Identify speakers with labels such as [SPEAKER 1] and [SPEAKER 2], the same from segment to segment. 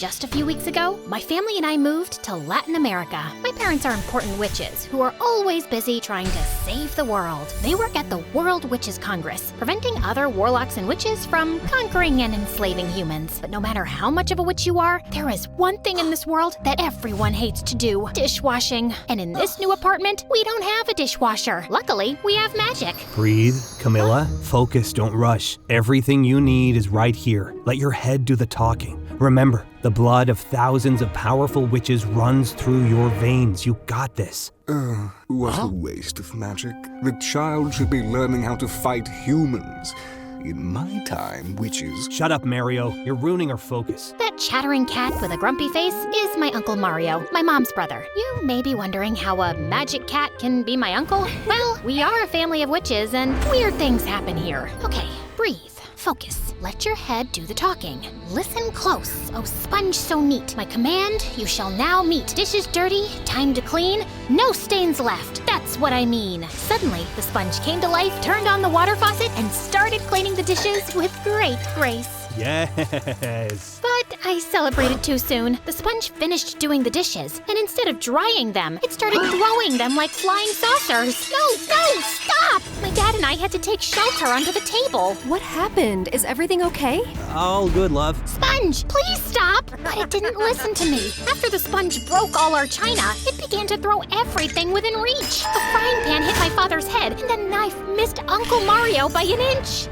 [SPEAKER 1] Just a few weeks ago, my family and I moved to Latin America. My parents are important witches who are always busy trying to save the world. They work at the World Witches Congress, preventing other warlocks and witches from conquering and enslaving humans. But no matter how much of a witch you are, there is one thing in this world that everyone hates to do: dishwashing. And in this new apartment, we don't have a dishwasher. Luckily, we have magic.
[SPEAKER 2] Breathe, Camilla. Focus, don't rush. Everything you need is right here. Let your head do the talking. Remember, the blood of thousands of powerful witches runs through your veins. You got this.
[SPEAKER 3] What a waste of magic. The child should be learning how to fight humans. In my time, witches...
[SPEAKER 2] Shut up, Mario. You're ruining our focus.
[SPEAKER 1] That chattering cat with a grumpy face is my Uncle Mario, my mom's brother. You may be wondering how a magic cat can be my uncle. Well, we are a family of witches and weird things happen here. Okay, breathe. Focus. Let your head do the talking. Listen close, oh sponge so neat. My command, you shall now meet. Dishes dirty, time to clean, no stains left. That's what I mean. Suddenly, the sponge came to life, turned on the water faucet, and started cleaning the dishes with great grace.
[SPEAKER 2] Yes.
[SPEAKER 1] But I celebrated too soon. The sponge finished doing the dishes, and instead of drying them, it started throwing them like flying saucers. No, stop! My dad and I had to take shelter under the table.
[SPEAKER 4] What happened? Is everything okay?
[SPEAKER 2] All good, love.
[SPEAKER 1] Sponge, please stop! But it didn't listen to me. After the sponge broke all our china, it began to throw everything within reach. A frying pan hit my father's head, and the knife missed Uncle Mario by an inch.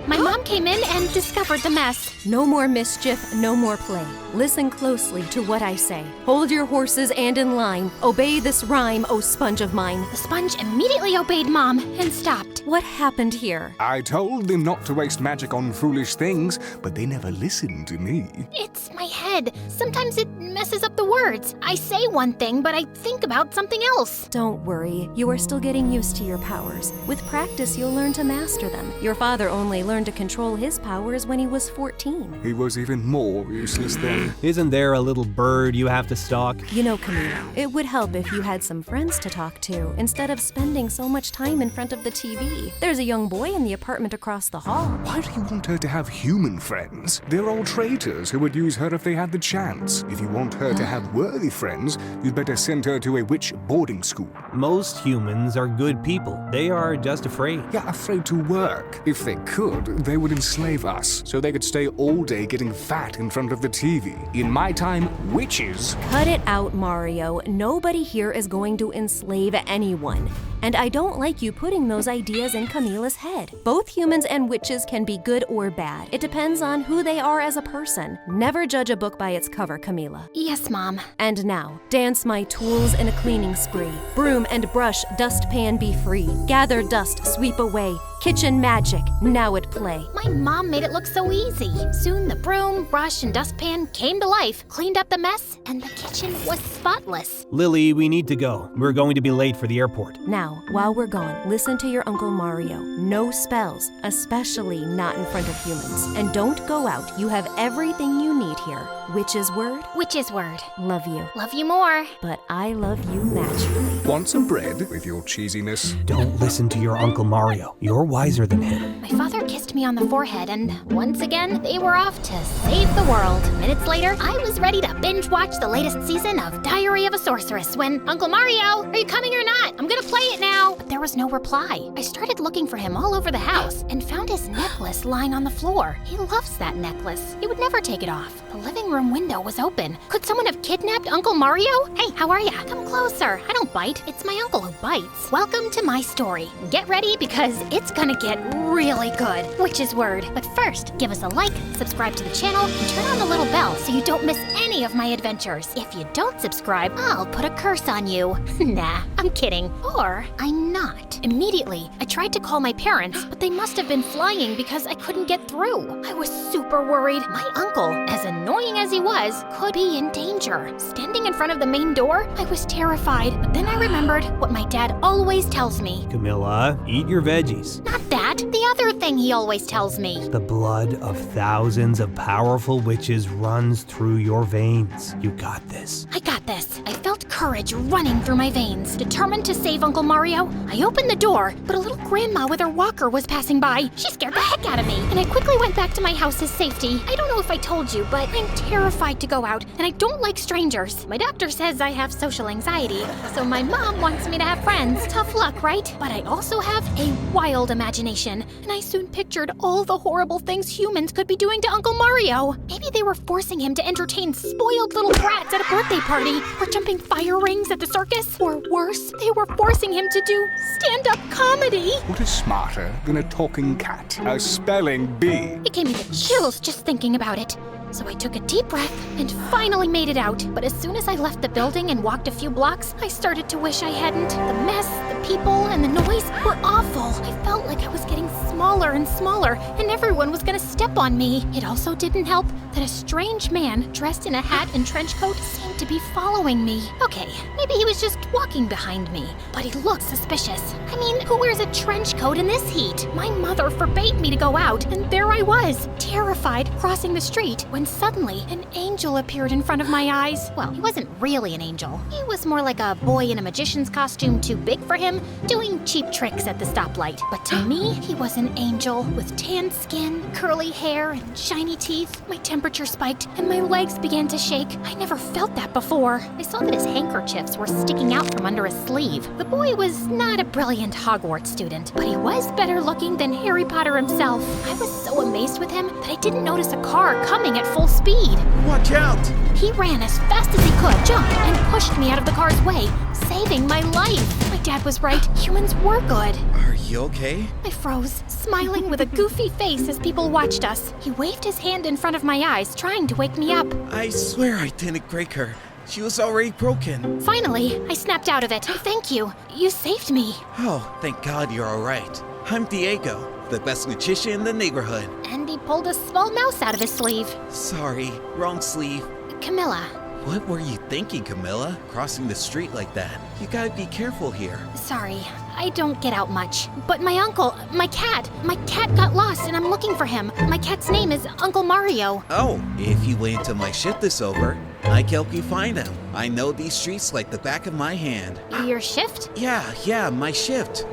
[SPEAKER 1] My mom came in and discovered the mess.
[SPEAKER 4] No more mischief, no more play. Listen closely to what I say. Hold your horses and in line. Obey this rhyme, O sponge of mine.
[SPEAKER 1] The sponge immediately obeyed Mom and stopped.
[SPEAKER 4] What happened here?
[SPEAKER 3] I told them not to waste magic on foolish things, but they never listened to me.
[SPEAKER 1] It's my head. Sometimes it messes up the words. I say one thing, but I think about something else.
[SPEAKER 4] Don't worry. You are still getting used to your powers. With practice, you'll learn to master them. Your father only learned to control his powers when he was 14.
[SPEAKER 3] He was even more useless then.
[SPEAKER 2] Isn't there a little bird you have to stalk?
[SPEAKER 4] You know, Camila, it would help if you had some friends to talk to instead of spending so much time in front of the TV. There's a young boy in the apartment across the hall.
[SPEAKER 3] Why do you want her to have human friends? They're all traitors who would use her if they had the chance. If you want her to have worthy friends, you'd better send her to a witch boarding school.
[SPEAKER 2] Most humans are good people. They are just afraid.
[SPEAKER 3] Yeah, afraid to work. If they could, they would enslave us, so they could stay all day getting fat in front of the TV. In my time, witches...
[SPEAKER 4] Cut it out, Mario. Nobody here is going to enslave anyone. And I don't like you putting those ideas in Camila's head. Both humans and witches can be good or bad. It depends on who they are as a person. Never judge a book by its cover, Camila.
[SPEAKER 1] Yes, Mom.
[SPEAKER 4] And now, dance my tools in a cleaning spree. Broom and brush, dustpan be free. Gather dust, sweep away. Kitchen magic, now at play.
[SPEAKER 1] My mom made it look so easy. Soon the broom, brush, and dustpan came to life, cleaned up the mess, and the kitchen was spotless.
[SPEAKER 2] Lily, we need to go. We're going to be late for the airport.
[SPEAKER 4] Now, while we're gone, listen to your Uncle Mario. No spells, especially not in front of humans. And don't go out. You have everything you need here. Witch's word?
[SPEAKER 1] Witch's word.
[SPEAKER 4] Love you.
[SPEAKER 1] Love you more.
[SPEAKER 4] But I love you naturally.
[SPEAKER 3] Want some bread with your cheesiness?
[SPEAKER 2] Don't listen to your Uncle Mario. You're wiser than him.
[SPEAKER 1] My father kissed me on the forehead, and once again, they were off to save the world. Minutes later, I was ready to binge watch the latest season of Diary of a Sorceress when, Uncle Mario, are you coming or not? I'm gonna play it now. But there was no reply. I started looking for him all over the house and found his necklace lying on the floor. He loves that necklace. He would never take it off. The living room window was open. Could someone have kidnapped Uncle Mario? Hey, how are ya? Come closer. I don't bite. It's my uncle who bites. Welcome to my story. Get ready because it's gonna get really good. Witch's word. But first, give us a like, subscribe to the channel, and turn on the little bell so you don't miss any of my adventures. If you don't subscribe, I'll put a curse on you. Nah, I'm kidding. Or I'm not. Immediately, I tried to call my parents, but they must have been flying because I couldn't get through. I was super worried. My uncle, as annoying as he was, could be in danger. Standing in front of the main door, I was terrified. But then I remembered what my dad always tells me.
[SPEAKER 2] Camilla, eat your veggies.
[SPEAKER 1] Not that. The other thing he always tells me.
[SPEAKER 2] The blood of thousands of powerful witches runs through your veins. You got this.
[SPEAKER 1] I got this. I felt courage running through my veins. Determined to save Uncle Mario, I opened the door, but a little grandma with her walker was passing by. She scared the heck out of me, and I quickly went back to my house's safety. I don't know if I told you, but I'm terrified to go out, and I don't like strangers. My doctor says I have social anxiety, so my mom wants me to have friends. Tough luck, right? But I also have a wild imagination, and I soon pictured all the horrible things humans could be doing to Uncle Mario. Maybe they were forcing him to entertain spoiled little brats at a birthday party, or jumping fire rings at the circus, or worse, they were forcing him to do stand-up comedy.
[SPEAKER 3] What is smarter than a talking cat? A spelling bee.
[SPEAKER 1] It gave me the chills just thinking about it. So I took a deep breath and finally made it out. But as soon as I left the building and walked a few blocks, I started to wish I hadn't. The mess, the people, and the noise were awful. I felt like I was getting smaller and smaller, and everyone was gonna step on me. It also didn't help that a strange man dressed in a hat and trench coat seemed to be following me. Okay, maybe he was just walking behind me, but he looked suspicious. I mean, who wears a trench coat in this heat? My mother forbade me to go out, and there I was, terrified, crossing the street, when suddenly an angel appeared in front of my eyes. Well, he wasn't really an angel. He was more like a boy in a magician's costume too big for him, doing cheap tricks at the stoplight. But to me, he was an angel with tan skin, curly hair, and shiny teeth. My temperature spiked, and my legs began to shake. I never felt that before. I saw that his handkerchiefs were sticking out from under his sleeve. The boy was not a brilliant Hogwarts student, but he was better looking than Harry Potter himself. I was so amazed with him that I didn't notice a car coming at full speed.
[SPEAKER 5] Watch out!
[SPEAKER 1] He ran as fast as he could, jumped, and pushed me out of the car's way, saving my life. My dad was right. Humans were good.
[SPEAKER 5] Are you okay?
[SPEAKER 1] I froze, smiling with a goofy face as people watched us. He waved his hand in front of my eyes, trying to wake me up.
[SPEAKER 5] I swear I didn't break her. She was already broken.
[SPEAKER 1] Finally, I snapped out of it. Thank you. You saved me.
[SPEAKER 5] Oh, thank God you're alright. I'm Diego, the best magician in the neighborhood.
[SPEAKER 1] And he pulled a small mouse out of his sleeve.
[SPEAKER 5] Sorry, wrong sleeve.
[SPEAKER 1] Camilla.
[SPEAKER 5] What were you thinking, Camilla? Crossing the street like that? You gotta be careful here.
[SPEAKER 1] Sorry, I don't get out much. But my uncle, my cat got lost and I'm looking for him. My cat's name is Uncle Mario.
[SPEAKER 5] Oh, if you wait until my shift is over, I can help you find him. I know these streets like the back of my hand.
[SPEAKER 1] Your shift?
[SPEAKER 5] Yeah, my shift.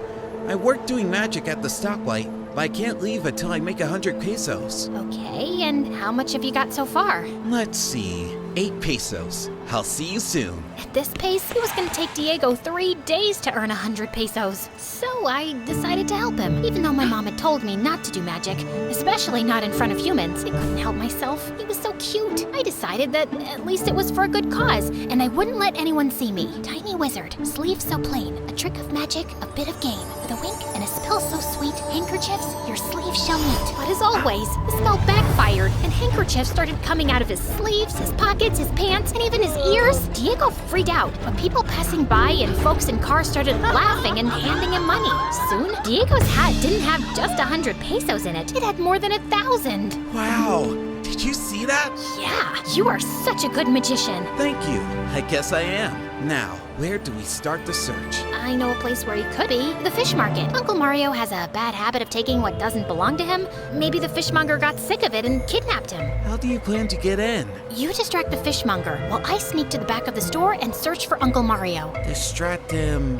[SPEAKER 5] I work doing magic at the stoplight, but I can't leave until I make 100 pesos.
[SPEAKER 1] Okay, and how much have you got so far?
[SPEAKER 5] Let's see, 8 pesos. I'll see you soon.
[SPEAKER 1] At this pace, it was gonna take Diego 3 days to earn 100 pesos. So I decided to help him, even though my mom had told me not to do magic, especially not in front of humans. I couldn't help myself. He was so cute. I decided that at least it was for a good cause, and I wouldn't let anyone see me. Tiny wizard, sleeve so plain, a trick of magic, a bit of game, with a wink and a spell so sweet, handkerchiefs, your sleeves shall meet. But as always, the spell backfired, and handkerchiefs started coming out of his sleeves, his pockets, his pants, and even his ears. Diego freaked out, but people passing by and folks in cars started laughing and handing him money. Soon, Diego's hat didn't have just 100 pesos in it. It had more than 1,000.
[SPEAKER 5] Wow, did you see that?
[SPEAKER 1] Yeah, you are such a good magician.
[SPEAKER 5] Thank you. I guess I am. Now, where do we start the search?
[SPEAKER 1] I know a place where he could be. The fish market. Uncle Mario has a bad habit of taking what doesn't belong to him. Maybe the fishmonger got sick of it and kidnapped him.
[SPEAKER 5] How do you plan to get in?
[SPEAKER 1] You distract the fishmonger while I sneak to the back of the store and search for Uncle Mario.
[SPEAKER 5] Distract him...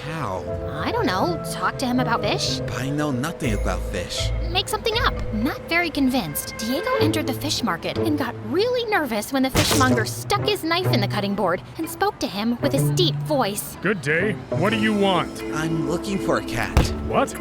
[SPEAKER 5] how?
[SPEAKER 1] I don't know. Talk to him about fish?
[SPEAKER 5] I know nothing about fish.
[SPEAKER 1] Make something up. Not very convinced. Diego entered the fish market and got really nervous when the fishmonger stuck his knife in the cutting board and spoke to him with his deep voice.
[SPEAKER 6] Good day. What do you want?
[SPEAKER 5] I'm looking for a cat.
[SPEAKER 6] What?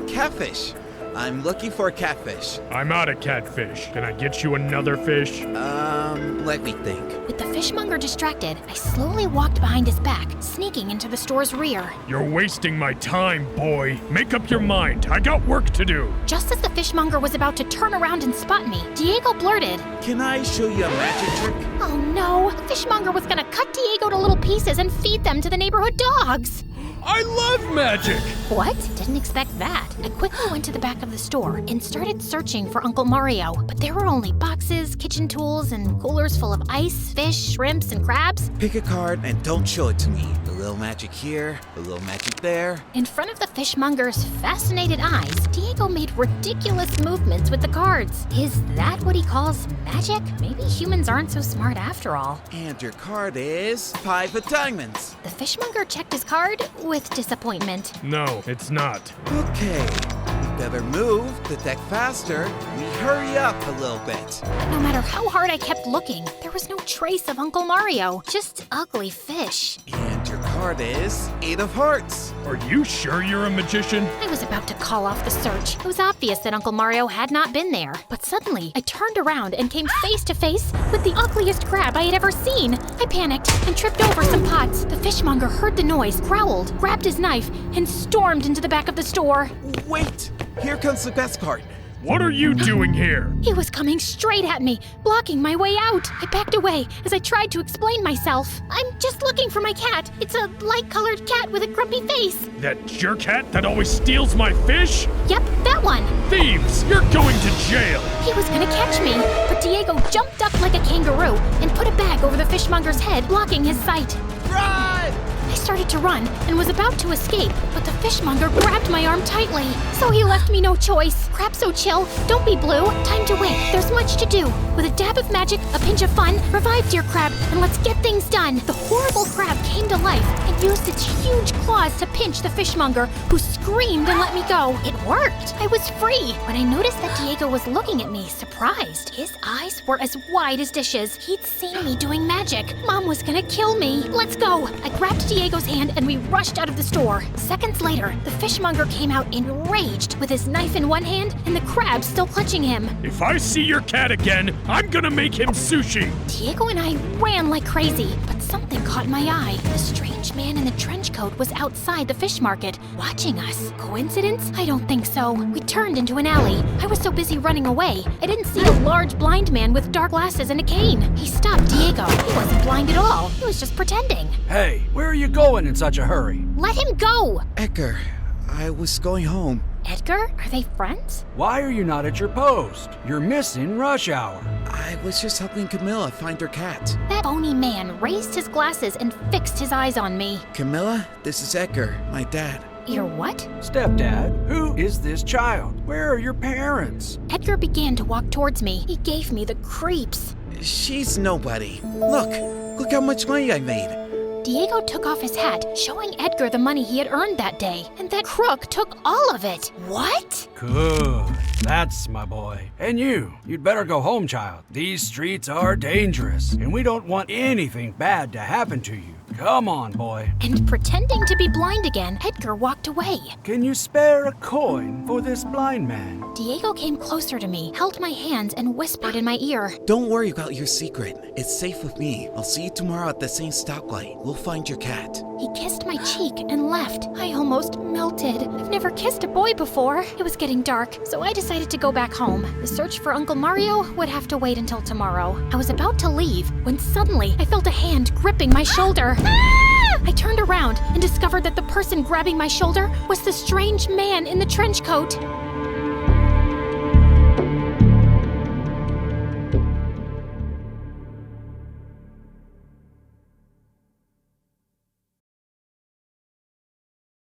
[SPEAKER 5] Catfish. I'm looking for a catfish.
[SPEAKER 6] I'm out of catfish. Can I get you another fish?
[SPEAKER 5] Let me think.
[SPEAKER 1] With the fishmonger distracted, I slowly walked behind his back, sneaking into the store's rear.
[SPEAKER 6] You're wasting my time, boy. Make up your mind. I got work to do.
[SPEAKER 1] Just as the fishmonger was about to turn around and spot me, Diego blurted,
[SPEAKER 5] Can I show you a magic trick?
[SPEAKER 1] "Oh no, the fishmonger was gonna cut Diego to little pieces and feed them to the neighborhood dogs."
[SPEAKER 6] I love magic!
[SPEAKER 1] What? Didn't expect that. I quickly went to the back of the store and started searching for Uncle Mario, but there were only boxes, kitchen tools, and coolers full of ice, fish, shrimps, and crabs.
[SPEAKER 5] Pick a card and don't show it to me. A little magic here, a little magic there.
[SPEAKER 1] In front of the fishmonger's fascinated eyes, Diego made ridiculous movements with the cards. Is that what he calls magic? Maybe humans aren't so smart after all.
[SPEAKER 5] And your card is 5 of diamonds.
[SPEAKER 1] The fishmonger checked his card with disappointment.
[SPEAKER 6] No, it's not.
[SPEAKER 5] Okay, we better move the deck faster. We hurry up a little bit.
[SPEAKER 1] No matter how hard I kept looking, there was no trace of Uncle Mario, just ugly fish.
[SPEAKER 5] And your card is 8 of hearts.
[SPEAKER 6] Are you sure you're a magician?
[SPEAKER 1] I was about to call off the search. It was obvious that Uncle Mario had not been there. But suddenly, I turned around and came face to face with the ugliest crab I had ever seen. I panicked and tripped over some pots. The fishmonger heard the noise, growled, grabbed his knife, and stormed into the back of the store.
[SPEAKER 5] Wait, here comes the best card.
[SPEAKER 6] What are you doing here?
[SPEAKER 1] He was coming straight at me, blocking my way out. I backed away as I tried to explain myself. I'm just looking for my cat. It's a light-colored cat with a grumpy face.
[SPEAKER 6] That jerk cat that always steals my fish?
[SPEAKER 1] Yep, that one.
[SPEAKER 6] Thieves! You're going to jail!
[SPEAKER 1] He was gonna catch me, but Diego jumped up like a kangaroo and put a bag over the fishmonger's head, blocking his sight.
[SPEAKER 5] Run!
[SPEAKER 1] I started to run and was about to escape, but the fishmonger grabbed my arm tightly. So he left me no choice. Crab so chill, don't be blue. Time to wait, there's much to do. With a dab of magic, a pinch of fun, revive dear crab, and let's get things done. The horrible crab came to life and used its huge claws to pinch the fishmonger, who screamed and let me go. It worked. I was free. When I noticed that Diego was looking at me, surprised. His eyes were as wide as dishes. He'd seen me doing magic. Mom was gonna kill me. Let's go. I grabbed Diego's hand and we rushed out of the store. Seconds later, the fishmonger came out enraged with his knife in one hand and the crab still clutching him.
[SPEAKER 6] If I see your cat again, I'm gonna make him sushi!
[SPEAKER 1] Diego and I ran like crazy, but something caught my eye. The strange man in the trench coat was outside the fish market, watching us. Coincidence? I don't think so. We turned into an alley. I was so busy running away, I didn't see a large blind man with dark glasses and a cane. He stopped Diego. He wasn't blind at all. He was just pretending.
[SPEAKER 7] Hey, where are you going in such a hurry?
[SPEAKER 1] Let him go!
[SPEAKER 5] Edgar, I was going home.
[SPEAKER 1] Edgar? Are they friends?
[SPEAKER 7] Why are you not at your post? You're missing rush hour.
[SPEAKER 5] I was just helping Camilla find her cat.
[SPEAKER 1] That bony man raised his glasses and fixed his eyes on me.
[SPEAKER 5] Camilla, this is Edgar, my dad.
[SPEAKER 1] Your what?
[SPEAKER 7] Stepdad, who is this child? Where are your parents?
[SPEAKER 1] Edgar began to walk towards me. He gave me the creeps.
[SPEAKER 5] She's nobody. Look how much money I made.
[SPEAKER 1] Diego took off his hat, showing Edgar the money he had earned that day, and that crook took all of it. What?
[SPEAKER 7] Good. That's my boy. And you'd better go home, child. These streets are dangerous, and we don't want anything bad to happen to you. Come on, boy.
[SPEAKER 1] And pretending to be blind again, Edgar walked away.
[SPEAKER 7] Can you spare a coin for this blind man?
[SPEAKER 1] Diego came closer to me, held my hands, and whispered in my ear.
[SPEAKER 5] Don't worry about your secret. It's safe with me. I'll see you tomorrow at the same stoplight. We'll find your cat.
[SPEAKER 1] He kissed my cheek and left. I almost melted. I've never kissed a boy before. It was getting dark, so I decided to go back home. The search for Uncle Mario would have to wait until tomorrow. I was about to leave when suddenly I felt a hand gripping my shoulder. I turned around and discovered that the person grabbing my shoulder was the strange man in the trench coat.